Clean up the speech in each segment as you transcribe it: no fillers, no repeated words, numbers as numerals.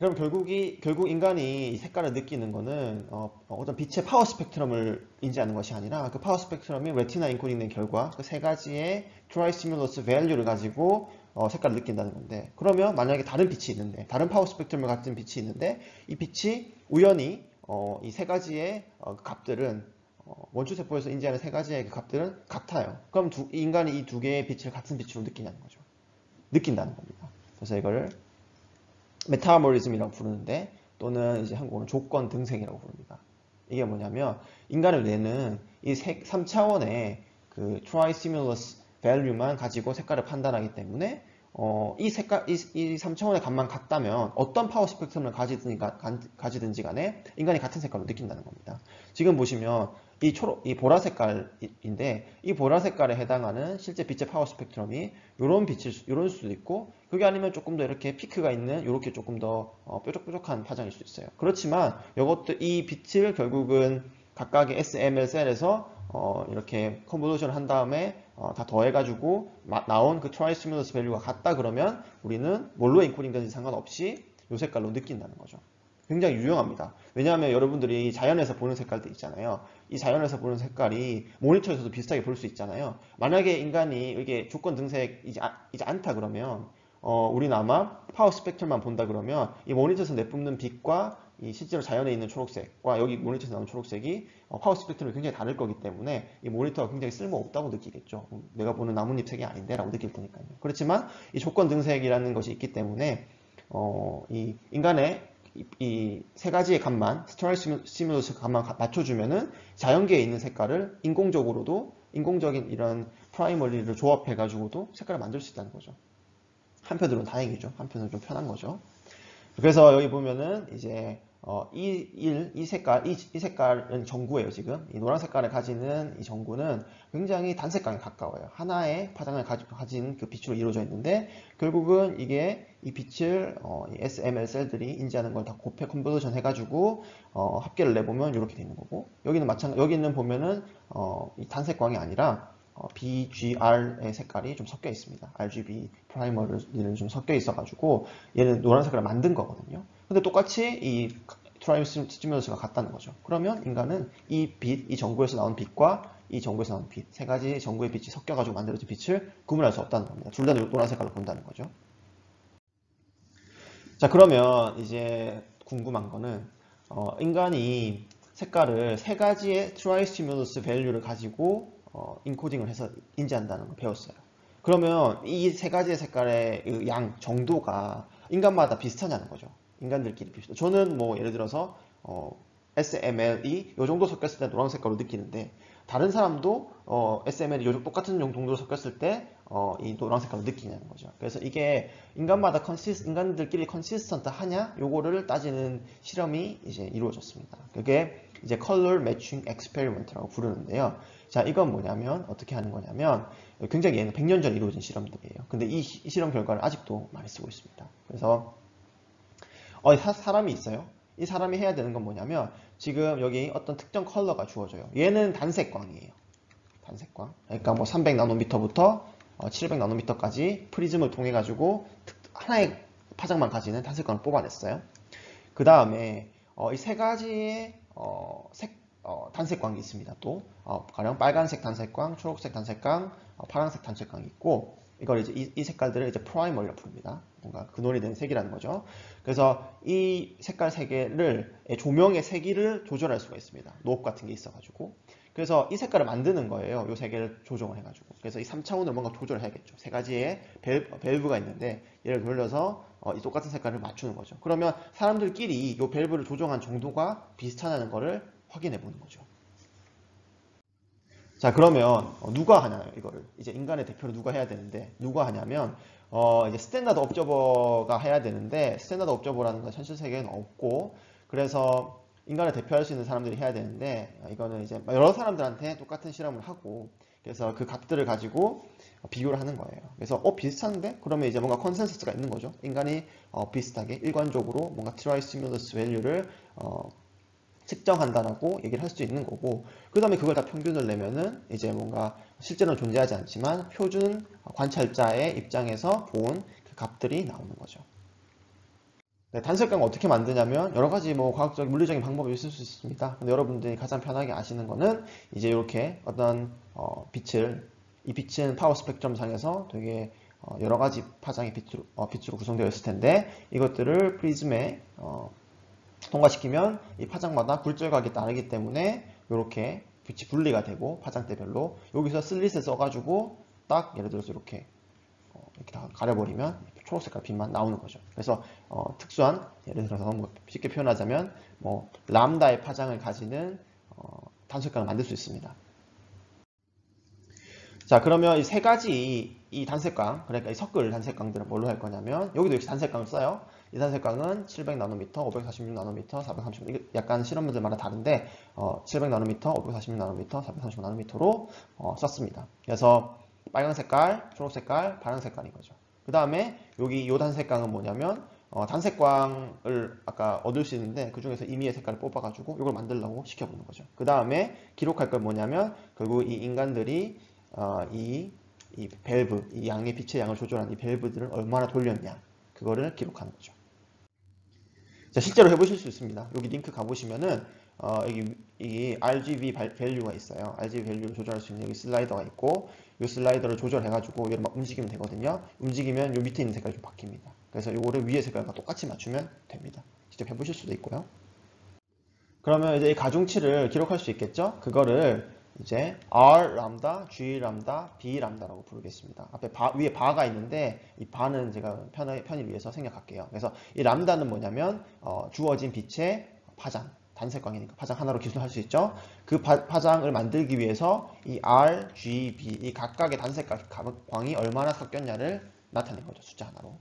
그럼 결국 인간이 색깔을 느끼는 거는 어떤 빛의 파워 스펙트럼을 인지하는 것이 아니라 그 파워 스펙트럼이 레티나 인코딩된 결과 그 세 가지의 트라이 스티뮬러스 밸류를 가지고 색깔을 느낀다는 건데, 그러면 만약에 다른 빛이 있는데, 다른 파워 스펙트럼을 가진 빛이 있는데 이 빛이 우연히 이 세 가지의 그 값들은 원초세포에서 인지하는 세 가지의 그 값들은 같아요. 그럼 인간이 이 두 개의 빛을 같은 빛으로 느끼냐는 거죠. 느낀다는 겁니다. 그래서 이거를 메타모리즘이라고 부르는데, 또는 이제 한국어는 조건 등색이라고 부릅니다. 이게 뭐냐면 인간의 뇌는 이 3차원의 그 트라이 스티뮬러스 밸류만 가지고 색깔을 판단하기 때문에 이 3차원의 값만 같다면 어떤 파워 스펙트럼을 가지든지 간에 인간이 같은 색깔로 느낀다는 겁니다. 지금 보시면 이 보라 색깔인데, 이 보라 색깔에 해당하는 실제 빛의 파워 스펙트럼이 이런 수도 있고, 그게 아니면 조금 더 이렇게 피크가 있는 이렇게 조금 더 뾰족뾰족한 파장일 수 있어요. 그렇지만 이 빛을 결국은 각각의 SML 셀에서 이렇게 컨볼루션을 한 다음에 다 더해가지고 나온 그 트라이 스티뮬러스 밸류가 같다 그러면 우리는 뭘로 인코딩되는지 상관없이 이 색깔로 느낀다는 거죠. 굉장히 유용합니다. 왜냐하면 여러분들이 자연에서 보는 색깔들 있잖아요. 이 자연에서 보는 색깔이 모니터에서도 비슷하게 볼 수 있잖아요. 만약에 인간이 이게 조건 등색이지 않다 그러면 우리는 아마 파워 스펙트럼만 본다 그러면 이 모니터에서 내뿜는 빛과 이 실제로 자연에 있는 초록색과 여기 모니터에서 나오는 초록색이 파워 스펙트럼이 굉장히 다를 거기 때문에 이 모니터가 굉장히 쓸모없다고 느끼겠죠. 내가 보는 나뭇잎 색이 아닌데 라고 느낄 테니까요. 그렇지만 이 조건 등색이라는 것이 있기 때문에 이 인간의 이 세 가지의 값만, 스트라이 스티뮬러스 값만 맞춰주면은 자연계에 있는 색깔을 인공적인 이런 프라이머리를 조합해가지고도 색깔을 만들 수 있다는 거죠. 한편으로는 다행이죠. 한편으로는 좀 편한 거죠. 그래서 여기 보면은 이제 이 색깔은 전구예요. 지금 이 노란 색깔을 가지는 이 전구는 굉장히 단색광에 가까워요. 하나의 파장을 가진 그 빛으로 이루어져 있는데, 결국은 이게 이 빛을 이 SML 셀들이 인지하는 걸 다 곱해 컨볼루션 해가지고 합계를 내보면 이렇게 되는 거고, 여기는 보면은 이 단색광이 아니라 BGR의 색깔이 좀 섞여 있습니다. RGB 프라이머리는 좀 섞여 있어가지고 얘는 노란 색깔을 만든 거거든요. 근데 똑같이 이 트라이 스티뮬러스가 같다는 거죠. 그러면 인간은 이 전구에서 나온 빛과 이 전구에서 나온 빛, 세 가지 전구의 빛이 섞여가지고 만들어진 빛을 구분할 수 없다는 겁니다. 둘 다 노란 색깔로 본다는 거죠. 자, 그러면 이제 궁금한 거는 인간이 색깔을 세 가지의 트라이 스티뮬러스 밸류를 가지고 인코딩을 해서 인지한다는 걸 배웠어요. 그러면 이 세 가지의 색깔의 그 양 정도가 인간마다 비슷하냐는 거죠. 인간들끼리 비슷해. 저는 뭐 예를 들어서 SML이 이 정도 섞였을 때 노란 색깔로 느끼는데, 다른 사람도 SML이 똑같은 정도로 섞였을 때 이 노란 색깔로 느끼냐는 거죠. 그래서 이게 인간들끼리 컨시스턴트 하냐, 요거를 따지는 실험이 이제 이루어졌습니다. 그게 이제 컬러 매칭 엑스페리먼트라고 부르는데요. 자, 이건 뭐냐면 어떻게 하는 거냐면 굉장히 얘는 100년 전에 이루어진 실험들이에요. 근데 이 실험 결과를 아직도 많이 쓰고 있습니다. 그래서 사람이 있어요. 이 사람이 해야 되는 건 뭐냐면, 지금 여기 어떤 특정 컬러가 주어져요. 얘는 단색광이에요. 단색광. 그러니까 뭐 300나노미터부터 700나노미터까지 프리즘을 통해 가지고 하나의 파장만 가지는 단색광을 뽑아냈어요. 그 다음에 이 세 가지의 단색광이 있습니다. 또 가령 빨간색 단색광, 초록색 단색광, 파란색 단색광이 있고, 이걸 이제 이 색깔들을 이제 프라이머리라고 부릅니다. 뭔가 근원이 되는 색이라는 거죠. 그래서 이 색깔 세 개를 조명의 세기를 조절할 수가 있습니다. 노브 같은 게 있어가지고. 그래서 이 색깔을 만드는 거예요. 이 세 개를 조정을 해가지고. 그래서 이 3차원으로 뭔가 조절을 해야겠죠. 세 가지의 밸브가 있는데 얘를 돌려서 이 똑같은 색깔을 맞추는 거죠. 그러면 사람들끼리 이 밸브를 조정한 정도가 비슷하다는 거를 확인해 보는 거죠. 자, 그러면 누가 하나요? 이거를 이제 인간의 대표로 누가 해야 되는데, 누가 하냐면 이제 스탠다드 옵저버가 해야 되는데, 스탠다드 옵저버라는 건 현실 세계에는 없고, 그래서 인간을 대표할 수 있는 사람들이 해야 되는데, 이거는 이제 여러 사람들한테 똑같은 실험을 하고, 그래서 그 값들을 가지고 비교를 하는 거예요. 그래서 비슷한데? 그러면 이제 뭔가 컨센서스가 있는 거죠. 인간이 비슷하게 일관적으로 뭔가 트라이 스티뮬러스 밸류를 측정한다라고 얘기를 할 수 있는 거고, 그 다음에 그걸 다 평균을 내면은 이제 뭔가 실제로는 존재하지 않지만 표준 관찰자의 입장에서 본 그 값들이 나오는 거죠. 네, 단색광을 어떻게 만드냐면 여러 가지 뭐 과학적, 물리적인 방법이 있을 수 있습니다. 근데 여러분들이 가장 편하게 아시는 거는 이제 이렇게 어떤 이 빛은 파워 스펙트럼 상에서 되게 여러 가지 파장의 빛으로 구성되어 있을 텐데 이것들을 프리즘에 통과시키면 이 파장마다 굴절각이 다르기 때문에 이렇게 빛이 분리가 되고 파장대별로 여기서 슬릿을 써가지고 딱 예를 들어서 이렇게 다 가려버리면 초록색깔 빛만 나오는 거죠. 그래서 특수한 예를 들어서 뭐 쉽게 표현하자면 뭐 람다의 파장을 가지는 단색광을 만들 수 있습니다. 자, 그러면 이 세 가지 이 단색광, 그러니까 이 섞을 단색광들은 뭘로 할 거냐면 여기도 역시 단색광을 써요. 이 단색광은 700나노미터, 546나노미터, 430, 이게 약간 실험물들마다 다른데 700나노미터, 546나노미터, 430나노미터로 썼습니다. 그래서 빨간 색깔, 초록 색깔, 파란 색깔인 거죠. 그 다음에 여기 요 단색광은 뭐냐면 단색광을 아까 얻을 수 있는데 그 중에서 임의의 색깔을 뽑아가지고 이걸 만들려고 시켜보는 거죠. 그 다음에 기록할 건 뭐냐면 결국 이 인간들이 이 밸브, 이 양의 빛의 양을 조절하는 이 밸브들을 얼마나 돌렸냐 그거를 기록하는 거죠. 자, 실제로 해보실 수 있습니다. 여기 링크 가보시면은 여기 이 RGB 밸류가 있어요. RGB 밸류를 조절할 수 있는 여기 슬라이더가 있고 이 슬라이더를 조절해가지고 얘를 막 움직이면 되거든요. 움직이면 요 밑에 있는 색깔이 좀 바뀝니다. 그래서 요거를 위에 색깔과 똑같이 맞추면 됩니다. 직접 해보실 수도 있고요. 그러면 이제 이 가중치를 기록할 수 있겠죠? 그거를 이제 R 람다, G 람다, B 람다라고 부르겠습니다. 앞에 위에 바가 있는데 이 바는 제가 편의를 위해서 생략할게요. 그래서 이 람다는 뭐냐면 주어진 빛의 파장, 단색광이니까 파장 하나로 기술할 수 있죠. 그 파장을 만들기 위해서 이 R, G, B 이 각각의 단색광이 얼마나 섞였냐를 나타낸 거죠. 숫자 하나로.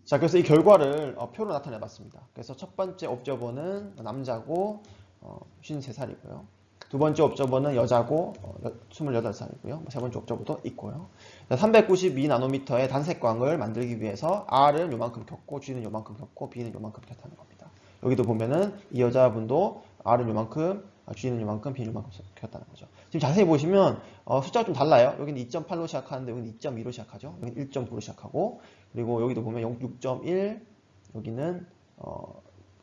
자, 그래서 이 결과를 표로 나타내 봤습니다. 그래서 첫 번째 옵저버는 남자고 53살이고요. 두 번째 옵저버는 여자고 28살이고요. 세 번째 옵저버도 있고요. 392나노미터의 단색광을 만들기 위해서 R은 요만큼 켰고 G는 요만큼 켰고 B는 요만큼 켰다는 겁니다. 여기도 보면은 이 여자분도 R은 요만큼, G는 요만큼, B는 요만큼 켰다는 거죠. 지금 자세히 보시면 숫자가 좀 달라요. 여기는 2.8로 시작하는데 여기는 2.2로 시작하죠. 여기는 1.9로 시작하고 그리고 여기도 보면 6.1 여기는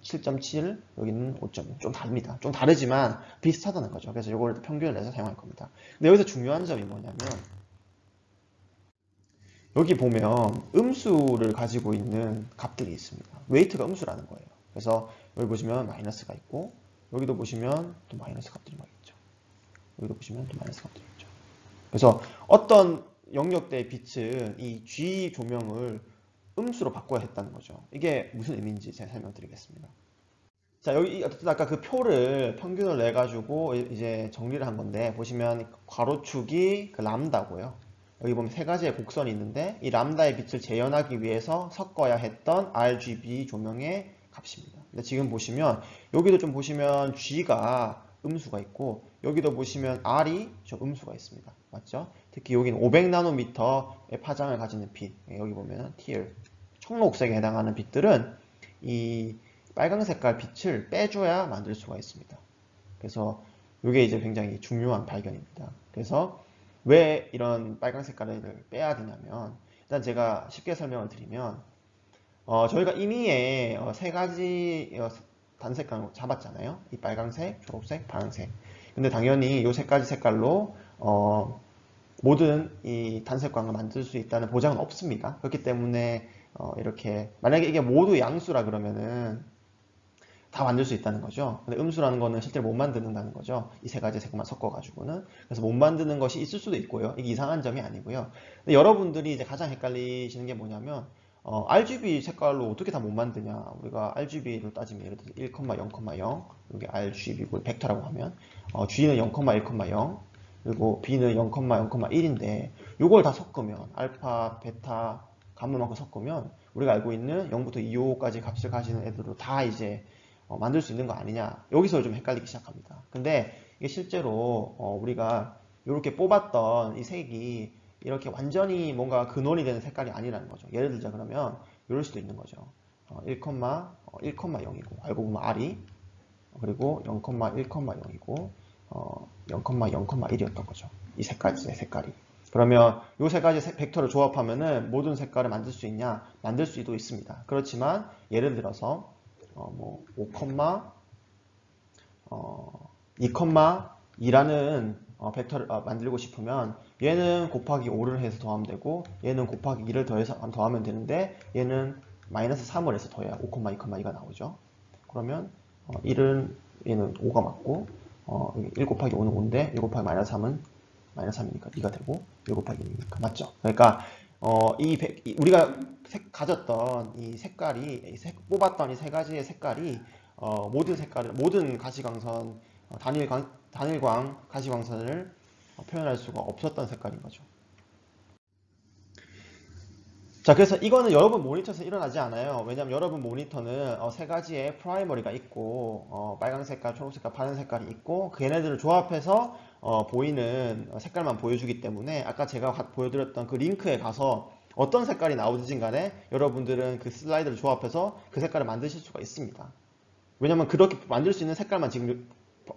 7.7 여기는 5.1 좀 다릅니다. 좀 다르지만 비슷하다는 거죠. 그래서 이걸 평균을 내서 사용할 겁니다. 근데 여기서 중요한 점이 뭐냐면 여기 보면 음수를 가지고 있는 값들이 있습니다. 웨이트가 음수라는 거예요. 그래서 여기 보시면 마이너스가 있고 여기도 보시면 또 마이너스 값들이 막 있죠. 여기도 보시면 또 마이너스 값들이 있죠. 그래서 어떤 영역대의 빛은 이 G 조명을 음수로 바꿔야 했다는 거죠. 이게 무슨 의미인지 제가 설명드리겠습니다. 자, 여기 어쨌든 아까 그 표를 평균을 내 가지고 이제 정리를 한 건데 보시면 괄호축이 그 람다고요. 여기 보면 세 가지의 곡선이 있는데 이 람다의 빛을 재현하기 위해서 섞어야 했던 RGB 조명의 값입니다. 근데 지금 보시면 여기도 좀 보시면 G가 음수가 있고 여기도 보시면 R이 좀 음수가 있습니다. 맞죠? 특히 여기는 500나노미터의 파장을 가지는 빛 여기 보면 teal 청록색에 해당하는 빛들은 이 빨강 색깔 빛을 빼줘야 만들 수가 있습니다. 그래서 이게 이제 굉장히 중요한 발견입니다. 그래서 왜 이런 빨강 색깔을 빼야 되냐면 일단 제가 쉽게 설명을 드리면 저희가 임의의 세 가지 단색광을 잡았잖아요. 이 빨강색, 초록색, 파란색. 근데 당연히 이 세 가지 색깔로 모든 이 단색광을 만들 수 있다는 보장은 없습니다. 그렇기 때문에 이렇게 만약에 이게 모두 양수라 그러면은 다 만들 수 있다는 거죠. 근데 음수라는 거는 실제로 못 만드는다는 거죠. 이 세 가지 색만 섞어가지고는. 그래서 못 만드는 것이 있을 수도 있고요. 이게 이상한 점이 아니고요. 근데 여러분들이 이제 가장 헷갈리시는 게 뭐냐면, RGB 색깔로 어떻게 다 못 만드냐. 우리가 RGB를 따지면 예를 들어서 1,0,0, 여기 RGB고 벡터라고 하면, G는 0,1,0, 그리고 B는 0,0,1인데, 이걸 다 섞으면, 알파, 베타, 감마만큼 섞으면, 우리가 알고 있는 0부터 2호까지 값을 가지는 애들로 다 이제 만들 수 있는 거 아니냐 여기서 좀 헷갈리기 시작합니다. 근데 이게 실제로 우리가 이렇게 뽑았던 이 색이 이렇게 완전히 뭔가 근원이 되는 색깔이 아니라는 거죠. 예를 들자 그러면 이럴 수도 있는 거죠. 1,0이고 알고 보면 R이 그리고 0,1,0이고 0,0,1이었던 거죠. 이 색깔이 그러면 이 세 가지 벡터를 조합하면은 모든 색깔을 만들 수 있냐? 만들 수도 있습니다. 그렇지만 예를 들어서 5, 2,2라는 벡터를 만들고 싶으면 얘는 곱하기 5를 해서 더하면 되고 얘는 곱하기 2를 더하면 되는데 얘는 마이너스 3을 해서 더해야 5, 2,2가 나오죠. 그러면 1은 얘는 5가 맞고 1 곱하기 5는 5인데 1 곱하기 마이너스 3은 마이너스 3이니까 2가 되고 1 곱하기 2니까 맞죠? 그러니까 우리가 가졌던 이 색깔이 뽑았던 이 세 가지의 색깔이 모든 가시광선 단일광 가시광선을 표현할 수가 없었던 색깔인 거죠. 자, 그래서 이거는 여러분 모니터에서 일어나지 않아요. 왜냐면 여러분 모니터는 세 가지의 프라이머리가 있고 빨간 색깔, 초록 색깔, 파란 색깔이 있고 그 얘네들을 조합해서 보이는 색깔만 보여주기 때문에 아까 제가 보여드렸던 그 링크에 가서 어떤 색깔이 나오든지 간에 여러분들은 그 슬라이드를 조합해서 그 색깔을 만드실 수가 있습니다. 왜냐면 그렇게 만들 수 있는 색깔만 지금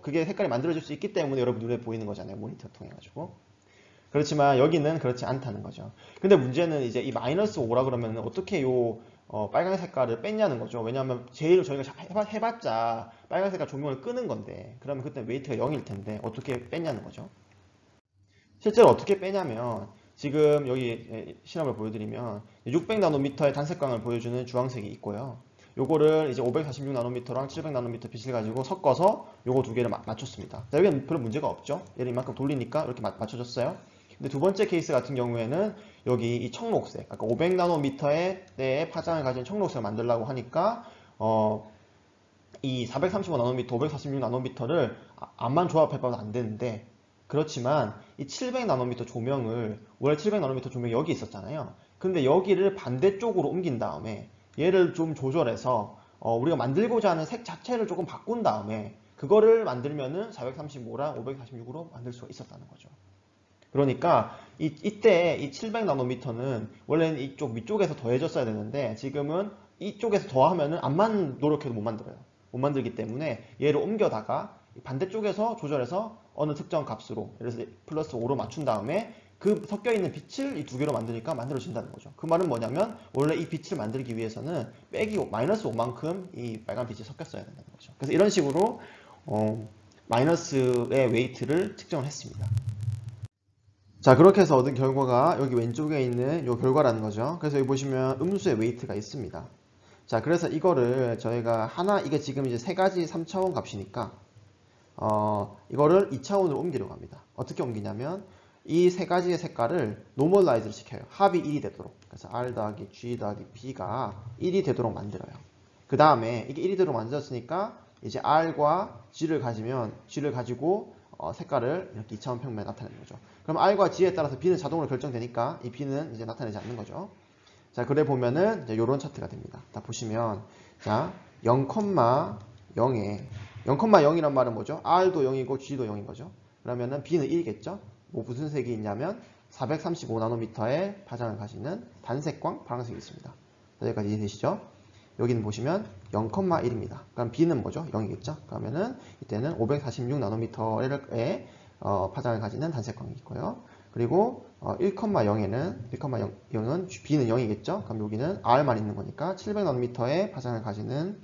그게 색깔이 만들어질 수 있기 때문에 여러분 눈에 보이는 거잖아요. 모니터 통해 가지고. 그렇지만 여기는 그렇지 않다는 거죠. 근데 문제는 이제 이 마이너스 5라 그러면 어떻게 요 빨간 색깔을 뺐냐는 거죠. 왜냐하면 제일 저희가 해봤자 빨간 색깔 조명을 끄는 건데 그러면 그때 웨이트가 0일 텐데 어떻게 뺐냐는 거죠. 실제로 어떻게 빼냐면 지금 여기 실험을 보여드리면 600나노미터의 단색광을 보여주는 주황색이 있고요. 요거를 이제 546나노미터랑 700나노미터 빛을 가지고 섞어서 요거 두 개를 맞췄습니다. 자, 여기는 별 문제가 없죠. 얘를 이만큼 돌리니까 이렇게 맞춰졌어요. 근데 두 번째 케이스 같은 경우에는 여기 이 청록색, 아까 500나노미터의 때의 파장을 가진 청록색을 만들려고 하니까 이 435나노미터, 546나노미터를 암만 조합해봐도 안 되는데 그렇지만 이 700나노미터 조명을 원래 700나노미터 조명이 여기 있었잖아요. 근데 여기를 반대쪽으로 옮긴 다음에 얘를 좀 조절해서 우리가 만들고자 하는 색 자체를 조금 바꾼 다음에 그거를 만들면은 435랑 546으로 만들 수가 있었다는 거죠. 그러니까 이때 이 700나노미터는 원래는 이쪽 위쪽에서 더해졌어야 되는데 지금은 이쪽에서 더하면은 암만 노력해도 못 만들어요. 못 만들기 때문에 얘를 옮겨다가 반대쪽에서 조절해서 어느 특정 값으로 예를 들어서 플러스 5로 맞춘 다음에 그 섞여있는 빛을 이 두 개로 만드니까 만들어진다는 거죠. 그 말은 뭐냐면 원래 이 빛을 만들기 위해서는 마이너스 5만큼 이 빨간 빛이 섞였어야 된다는 거죠. 그래서 이런 식으로 마이너스의 웨이트를 측정을 했습니다. 자, 그렇게 해서 얻은 결과가 여기 왼쪽에 있는 이 결과라는 거죠. 그래서 여기 보시면 음수의 웨이트가 있습니다. 자, 그래서 이거를 저희가 이게 지금 이제 세 가지 3차원 값이니까 이거를 2차원으로 옮기려고 합니다. 어떻게 옮기냐면 이 세 가지의 색깔을 노멀라이즈를 시켜요. 합이 1이 되도록. 그래서 R 더하기 G 더하기 B가 1이 되도록 만들어요. 그 다음에 이게 1이 되도록 만들었으니까 이제 R과 G를 가지고 색깔을 이렇게 2차원 평면에 나타내는 거죠. 그럼 R과 G에 따라서 B는 자동으로 결정되니까 이 B는 이제 나타내지 않는 거죠. 자, 그래 보면은 이제 요런 차트가 됩니다. 자, 보시면 자, 0,0에 0,0이란 말은 뭐죠? R도 0이고 G도 0인 거죠. 그러면은 B는 1이겠죠? 뭐 무슨 색이 있냐면 435나노미터의 파장을 가지는 단색광 파란색이 있습니다. 여기까지 이해되시죠? 여기는 보시면 0,1입니다. 그럼 B는 뭐죠? 0이겠죠? 그러면은 이때는 546나노미터의 파장을 가지는 단색광이 있고요. 그리고 1,0은 B는 0이겠죠? 그럼 여기는 R만 있는 거니까 700나노미터의 파장을 가지는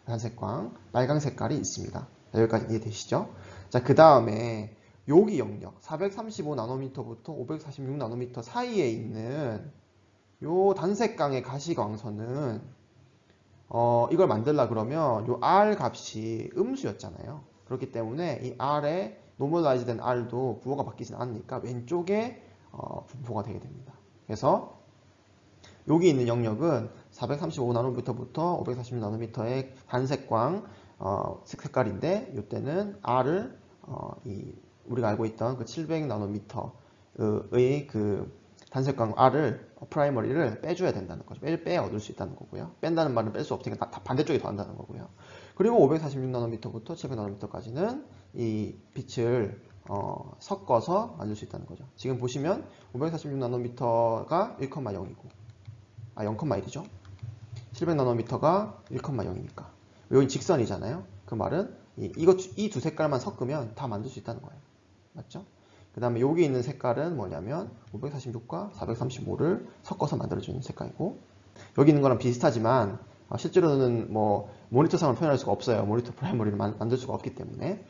단색광, 빨강 색깔이 있습니다. 여기까지 이해되시죠? 자, 그 다음에 여기 영역 435나노미터부터 546나노미터 사이에 있는 요 단색광의 가시광선은 이걸 만들려 그러면 요 R 값이 음수였잖아요. 그렇기 때문에 이 R에 노멀라이즈 된 R도 부호가 바뀌진 않으니까 왼쪽에 분포가 되게 됩니다. 그래서 여기 있는 영역은 435나노미터부터 546나노미터의 단색광 색깔인데 이때는 R을 우리가 알고 있던 그 700나노미터의 그 단색광 R을 프라이머리를 빼줘야 된다는 거죠. 빼야 얻을 수 있다는 거고요. 뺀다는 말은 뺄 수 없으니까 다 반대쪽에 더한다는 거고요. 그리고 546나노미터부터 700나노미터까지는 이 빛을 섞어서 만들 수 있다는 거죠. 지금 보시면 546나노미터가 1,0이고 0,1이죠. 700나노미터가 1,0이니까 여기 직선이잖아요. 그 말은 이 두 색깔만 섞으면 다 만들 수 있다는 거예요. 맞죠? 그 다음에 여기 있는 색깔은 뭐냐면 546과 435를 섞어서 만들어주는 색깔이고, 여기 있는 거랑 비슷하지만 실제로는 뭐 모니터상을 표현할 수가 없어요. 모니터 프라이머리를 만들 수가 없기 때문에.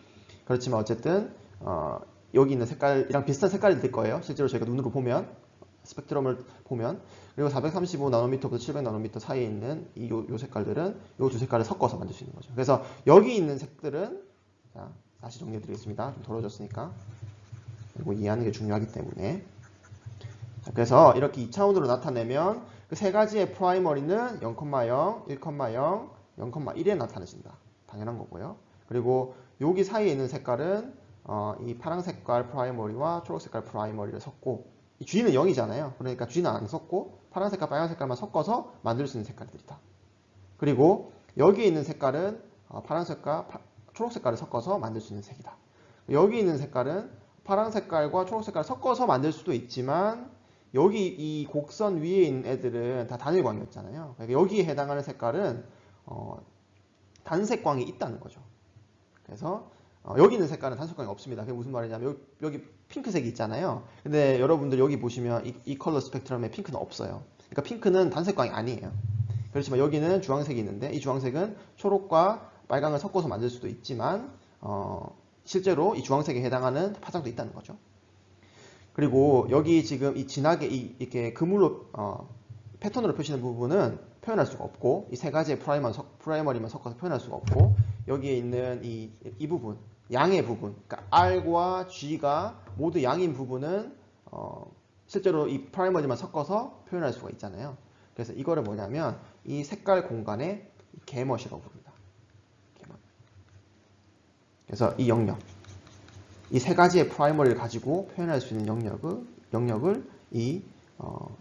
그렇지만 어쨌든 여기 있는 색깔이랑 비슷한 색깔이 될 거예요. 실제로 저희가 눈으로 보면, 스펙트럼을 보면. 그리고 435나노미터부터 700나노미터 사이에 있는 요 색깔들은 요 두 색깔을 섞어서 만들 수 있는 거죠. 그래서 여기 있는 색들은, 자, 다시 정리해 드리겠습니다. 좀 더러워졌으니까. 이거 이해하는 게 중요하기 때문에. 자, 그래서 이렇게 2차원으로 나타내면 그 세 가지의 프라이머리는 0,0, 1,0, 0,1에 나타내진다. 당연한 거고요. 그리고 여기 사이에 있는 색깔은 이 파란 색깔 프라이머리와 초록 색깔 프라이머리를 섞고, 이 G는 0이잖아요. 그러니까 G는 안 섞고 파란 색깔, 빨간 색깔만 섞어서 만들 수 있는 색깔들이다. 그리고 여기에 있는 색깔은 파란 색깔, 초록 색깔을 섞어서 만들 수 있는 색이다. 여기 있는 색깔은 파란 색깔과 초록 색깔을 섞어서 만들 수도 있지만, 여기 이 곡선 위에 있는 애들은 다 단일광이었잖아요. 그러니까 여기에 해당하는 색깔은 단색광이 있다는 거죠. 그래서 여기 있는 색깔은 단색광이 없습니다. 그게 무슨 말이냐면 여기 핑크색이 있잖아요. 근데 여러분들 여기 보시면 이 컬러 스펙트럼에 핑크는 없어요. 그러니까 핑크는 단색광이 아니에요. 그렇지만 여기는 주황색이 있는데, 이 주황색은 초록과 빨강을 섞어서 만들 수도 있지만 실제로 이 주황색에 해당하는 파장도 있다는 거죠. 그리고 여기 지금 이 진하게 이렇게 그물로 패턴으로 표시하는 부분은 표현할 수가 없고, 이 세 가지의 프라이머리만 섞어서 표현할 수가 없고, 여기에 있는 이 부분, 양의 부분, 그러니까 R과 G가 모두 양인 부분은 실제로 이 프라이머리만 섞어서 표현할 수가 있잖아요. 그래서 이거를 뭐냐면 이 색깔 공간의 게머시라고 부릅니다. 게머. 그래서 이 영역, 이 세 가지의 프라이머리를 가지고 표현할 수 있는 영역을 이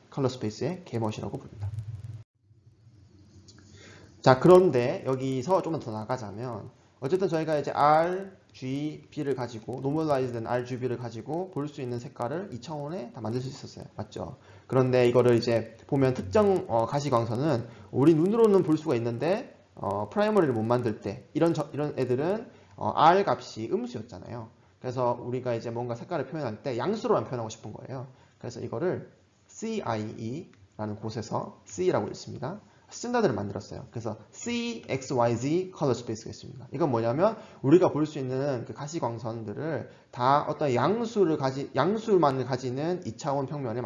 컬러 스페이스의 게머시라고 부릅니다. 자, 그런데 여기서 조금 더 나가자면, 어쨌든 저희가 이제 RGB를 가지고, 노멀라이즈된 RGB를 가지고 볼 수 있는 색깔을 2차원에 다 만들 수 있었어요. 맞죠? 그런데 이거를 이제 보면 특정 가시광선은 우리 눈으로는 볼 수가 있는데 프라이머리를 못 만들 때 이런 애들은 R 값이 음수였잖아요. 그래서 우리가 이제 뭔가 색깔을 표현할 때 양수로만 표현하고 싶은 거예요. 그래서 이거를 CIE라는 곳에서 C라고 있습니다. 스탠다드를 만들었어요. 그래서 CXYZ 컬러 스페이스가 있습니다. 이건 뭐냐면 우리가 볼 수 있는 그 가시광선들을 다 어떤 양수만을 가지는 2차원 평면에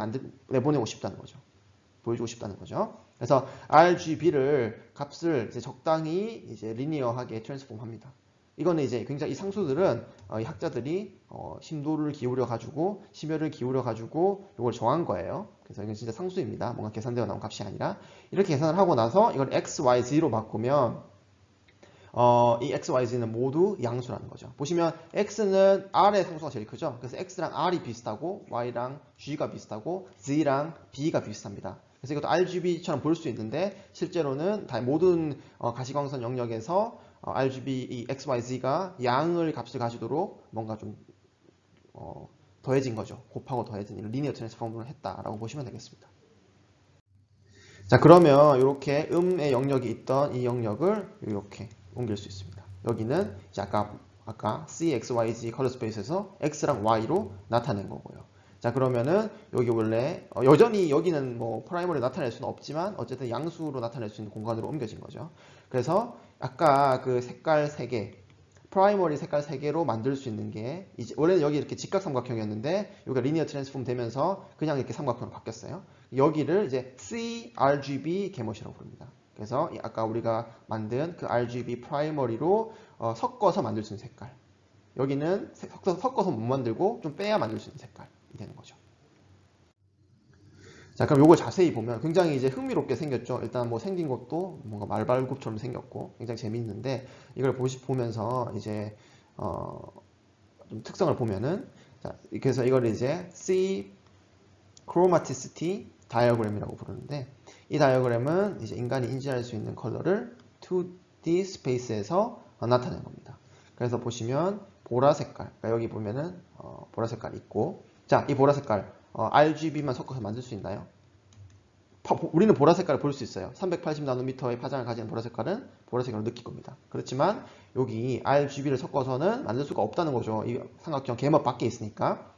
내보내고 싶다는 거죠. 보여주고 싶다는 거죠. 그래서 RGB를 값을 이제 적당히 이제 리니어하게 트랜스폼합니다. 이거는 이제 굉장히 이 상수들은 이 학자들이 심도를 기울여 가지고 심혈을 기울여 가지고 이걸 정한 거예요. 그래서 이건 진짜 상수입니다. 뭔가 계산되어 나온 값이 아니라 이렇게 계산을 하고 나서 이걸 x, y, z로 바꾸면 이 x, y, z는 모두 양수라는 거죠. 보시면 x는 r의 상수가 제일 크죠. 그래서 x랑 r이 비슷하고 y랑 g가 비슷하고 z랑 b가 비슷합니다. 그래서 이것도 RGB처럼 볼 수 있는데 실제로는 다 모든 가시광선 영역에서 RGB 이 XYZ가 양을 값을 가지도록 뭔가 좀 더해진 거죠. 곱하고 더해진 리니어 트랜스폼을 했다라고 보시면 되겠습니다. 자, 그러면 이렇게 음의 영역이 있던 이 영역을 이렇게 옮길 수 있습니다. 여기는 이제 아까 CXYZ 컬러 스페이스에서 X랑 Y로 나타낸 거고요. 자, 그러면은 여기 원래 여전히 여기는 뭐 프라이머리 나타낼 수는 없지만 어쨌든 양수로 나타낼 수 있는 공간으로 옮겨진 거죠. 그래서 아까 그 색깔 3개, 프라이머리 색깔 3개로 만들 수 있는 게 이제 원래는 여기 이렇게 직각삼각형이었는데 여기가 리니어 트랜스폼 되면서 그냥 이렇게 삼각형으로 바뀌었어요. 여기를 이제 CRGB 게머시라고 부릅니다. 그래서 아까 우리가 만든 그 RGB 프라이머리로 섞어서 만들 수 있는 색깔. 여기는 섞어서 못 만들고 좀 빼야 만들 수 있는 색깔이 되는 거죠. 자, 그럼 요거 자세히 보면 굉장히 이제 흥미롭게 생겼죠. 일단 뭐 생긴 것도 뭔가 말발굽처럼 생겼고 굉장히 재밌는데 이걸 보면서 이제 좀 특성을 보면은 자, 그래서 이걸 이제 C chromaticity 다이어그램이라고 부르는데 이 다이어그램은 이제 인간이 인지할 수 있는 컬러를 2D 스페이스에서 나타낸 겁니다. 그래서 보시면 보라 색깔, 그러니까 여기 보면은 보라 색깔 있고, 자, 이 보라 색깔 RGB만 섞어서 만들 수 있나요? 우리는 보라 색깔을 볼 수 있어요. 380나노미터의 파장을 가진 보라 색깔은 보라색으로 느낄 겁니다. 그렇지만 여기 RGB를 섞어서는 만들 수가 없다는 거죠. 이 삼각형 개막 밖에 있으니까.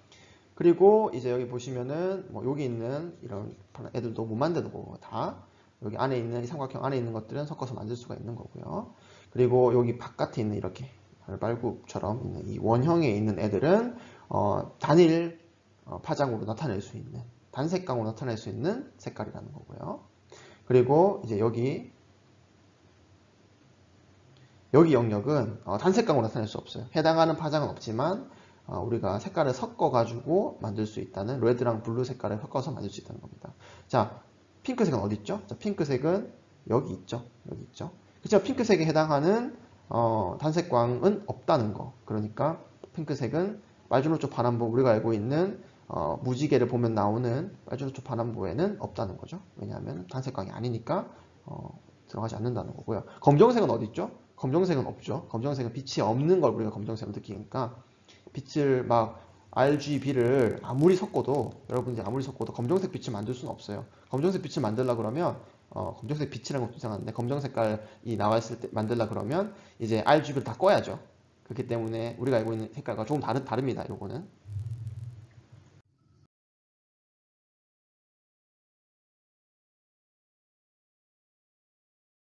그리고 이제 여기 보시면은 뭐 여기 있는 이런 애들도 못 만드는 거고 다 여기 안에 있는 이 삼각형 안에 있는 것들은 섞어서 만들 수가 있는 거고요. 그리고 여기 바깥에 있는 이렇게 발굽처럼 있는 이 원형에 있는 애들은 단일 파장으로 나타낼 수 있는 단색강으로 나타낼 수 있는 색깔이라는 거고요. 그리고 이제 여기 영역은 단색강으로 나타낼 수 없어요. 해당하는 파장은 없지만 우리가 색깔을 섞어 가지고 만들 수 있다는 레드랑 블루 색깔을 섞어서 만들 수 있다는 겁니다. 자, 핑크색은 어디 있죠? 자, 핑크색은 여기 있죠. 여기 있죠. 그렇죠? 핑크색에 해당하는 단색광은 없다는 거. 그러니까 핑크색은 빨주노초 반환부 우리가 알고 있는 무지개를 보면 나오는 빨주노초 반환부에는 없다는 거죠. 왜냐하면 단색광이 아니니까 들어가지 않는다는 거고요. 검정색은 어디 있죠? 검정색은 없죠. 검정색은 빛이 없는 걸 우리가 검정색으로 느끼니까 빛을 막 RGB를 아무리 섞어도 여러분들이 아무리 섞어도 검정색 빛을 만들 수는 없어요. 검정색 빛을 만들려 그러면 검정색 빛이라는 것도 이상한데 검정 색깔이 나왔을 때 만들려 그러면 이제 RGB를 다 꺼야죠. 그렇기 때문에 우리가 알고 있는 색깔과 조금 다릅니다. 요거는